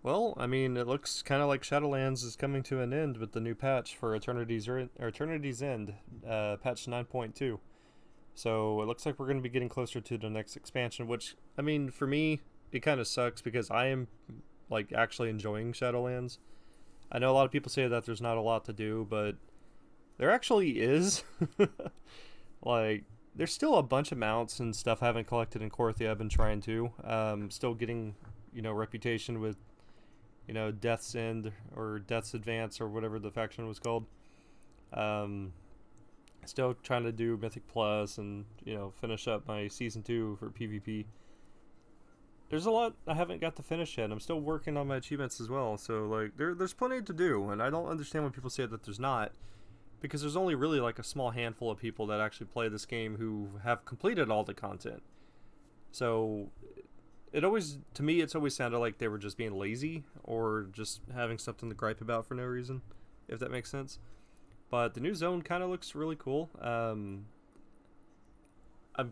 Well, I mean, it looks kind of like Shadowlands is coming to an end with the new patch for Eternity's End, patch 9.2. So it looks like we're going to be getting closer to the next expansion, which, I mean, for me, it kind of sucks because I am, like, actually enjoying Shadowlands. I know a lot of people say that there's not a lot to do, but there actually is. Like, there's still a bunch of mounts and stuff I haven't collected in Korthia. I've been trying to. Still getting, reputation with, Death's End or Death's Advance or whatever the faction was called. Um, Still trying to do Mythic Plus and, finish up my Season 2 for PvP. There's a lot I haven't got to finish yet. I'm still working on my achievements as well. So, like, there's plenty to do. And I don't understand when people say that there's not. Because there's only really, like, a small handful of people that actually play this game who have completed all the content. So, it always, to me, it's always sounded like they were just being lazy or just having something to gripe about for no reason, if that makes sense. But the new zone kind of looks really cool. I'm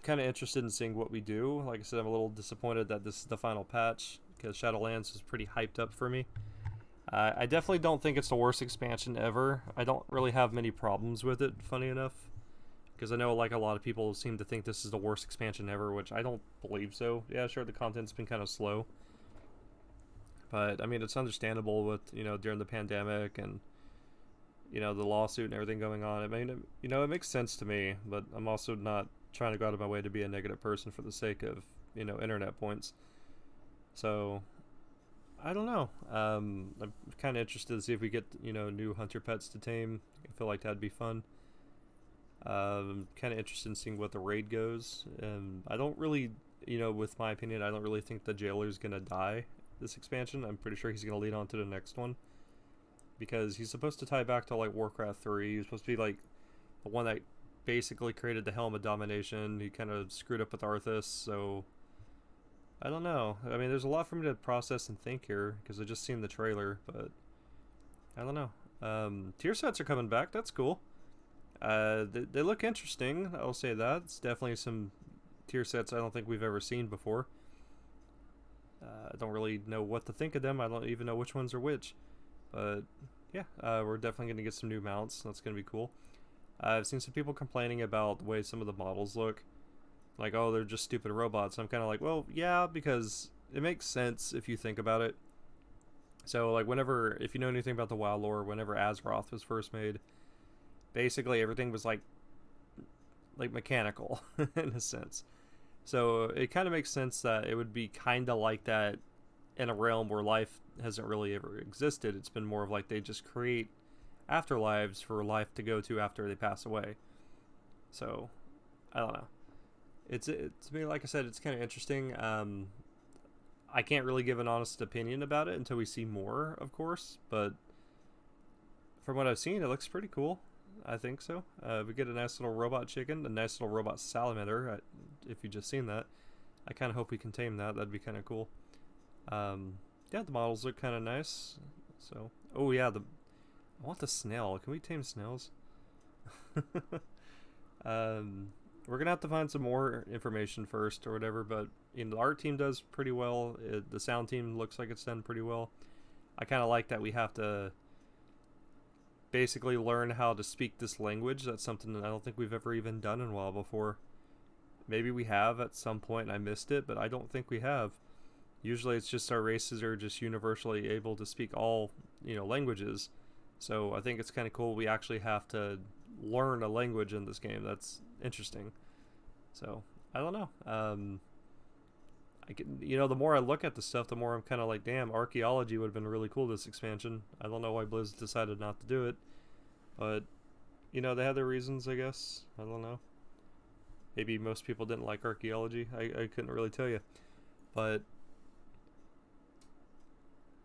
kind of interested in seeing what we do. Like I said, I'm a little disappointed that this is the final patch because Shadowlands was pretty hyped up for me. I definitely don't think it's the worst expansion ever. I don't really have many problems with it, funny enough. Because I know like a lot of people seem to think this is the worst expansion ever, which I don't believe so. Yeah, sure, the content's been kind of slow. But, I mean, it's understandable with, during the pandemic and, the lawsuit and everything going on. I mean, it makes sense to me, but I'm also not trying to go out of my way to be a negative person for the sake of, internet points. So, I don't know. I'm kind of interested to see if we get, new hunter pets to tame. I feel like that'd be fun. Kind of interested in seeing what the raid goes. I don't really, with my opinion, I don't really think the jailer's gonna die this expansion. I'm pretty sure he's gonna lead on to the next one because he's supposed to tie back to like Warcraft 3. He's supposed to be like the one that basically created the Helm of Domination. He kind of screwed up with Arthas, so I don't know. I mean, there's a lot for me to process and think here because I just seen the trailer, but I don't know. Tier sets are coming back. That's cool. They look interesting. I'll say that. It's definitely some tier sets I don't think we've ever seen before. I don't really know what to think of them. I don't even know which ones are which. But yeah, we're definitely going to get some new mounts. That's going to be cool. I've seen some people complaining about the way some of the models look. Like, oh, they're just stupid robots. I'm kind of like, well, yeah, because it makes sense if you think about it. So, like, if you know anything about the WoW lore, whenever Azeroth was first made, basically everything was like mechanical in a sense. So it kind of makes sense that it would be kind of like that in a realm where life hasn't really ever existed. It's been more of like they just create afterlives for life to go to after they pass away. So I don't know. To me, like I said, it's kind of interesting. I can't really give an honest opinion about it until we see more, of course. But from what I've seen, it looks pretty cool. I think so. We get a nice little robot chicken, a nice little robot salamander. If you just seen that, I kind of hope we can tame that. That'd be kind of cool. Yeah, the models look kind of nice. So, oh yeah, I want the snail. Can we tame snails? We're gonna have to find some more information first or whatever. But the art team does pretty well. The sound team looks like it's done pretty well. I kind of like that we have to basically learn how to speak this language. That's something that I don't think we've ever even done in WoW before. Maybe we have at some point and I missed it, but I don't think we have. Usually it's just our races are just universally able to speak all, languages. So I think it's kind of cool we actually have to learn a language in this game. That's interesting. So, I don't know. The more I look at the stuff, the more I'm kind of like, damn, archaeology would have been really cool this expansion. I don't know why Blizz decided not to do it, but they had their reasons, I guess. I don't know. Maybe most people didn't like archaeology. I couldn't really tell you, but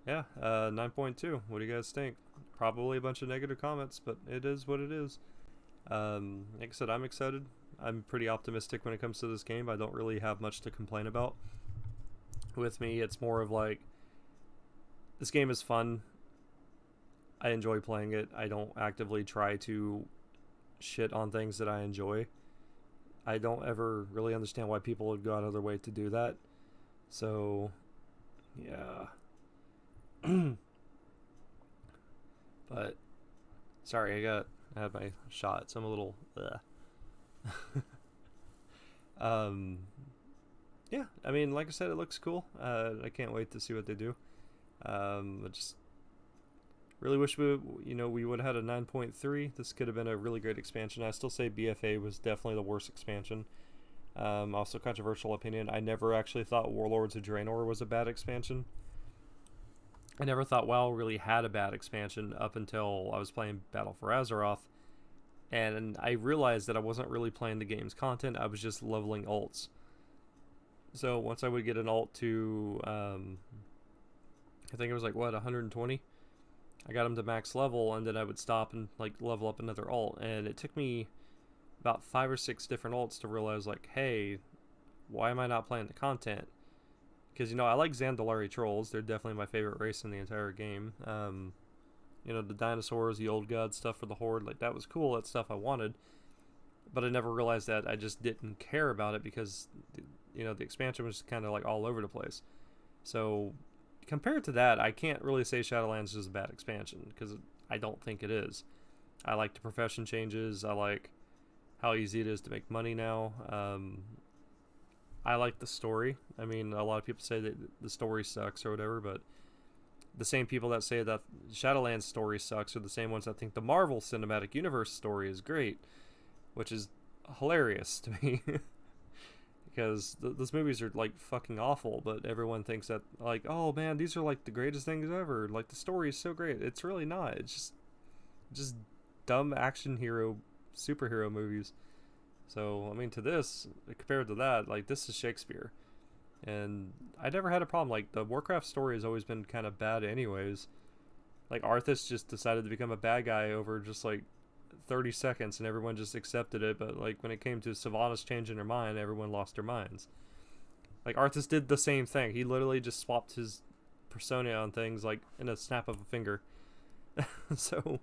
yeah, 9.2. What do you guys think? Probably a bunch of negative comments, but it is what it is. Like I said, I'm excited. I'm pretty optimistic when it comes to this game. I don't really have much to complain about. With me, it's more of like, this game is fun. I enjoy playing it. I don't actively try to shit on things that I enjoy. I don't ever really understand why people would go out of their way to do that. So, yeah. Sorry, I had my shot, so I'm a little. um, yeah, I mean, like I said, it looks cool. I can't wait to see what they do. I just really wish we would have had a 9.3. This could have been a really great expansion. I still say BFA was definitely the worst expansion. Also, controversial opinion. I never actually thought Warlords of Draenor was a bad expansion. I never thought WoW really had a bad expansion up until I was playing Battle for Azeroth, and I realized that I wasn't really playing the game's content. I was just leveling ults. So once I would get an ult to, I think it was like what 120. I got him to max level, and then I would stop and like level up another ult, and it took me about 5 or 6 different ults to realize like, hey, why am I not playing the content? Because, I like Zandalari trolls. They're definitely my favorite race in the entire game. The dinosaurs, the old god stuff for the Horde, like, that was cool. That's stuff I wanted. But I never realized that I just didn't care about it because, the expansion was kind of, like, all over the place. So, compared to that, I can't really say Shadowlands is a bad expansion because I don't think it is. I like the profession changes. I like how easy it is to make money now. I like the story. I mean, a lot of people say that the story sucks or whatever, but the same people that say that Shadowlands story sucks are the same ones that think the Marvel Cinematic Universe story is great, which is hilarious to me. Because those movies are, like, fucking awful, but everyone thinks that, like, oh, man, these are, like, the greatest things ever. Like, the story is so great. It's really not. It's just dumb action hero, superhero movies. So, I mean, to this, compared to that, like, this is Shakespeare. And I never had a problem. Like, the Warcraft story has always been kind of bad anyways. Like, Arthas just decided to become a bad guy over just, like, 30 seconds, and everyone just accepted it. But, like, when it came to Sylvanas changing her mind, everyone lost their minds. Like, Arthas did the same thing. He literally just swapped his persona on things, like, in a snap of a finger. So,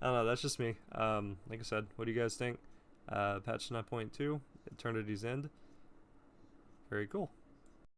I don't know. That's just me. Like I said, what do you guys think? Patch 9.2, Eternity's End. Very cool.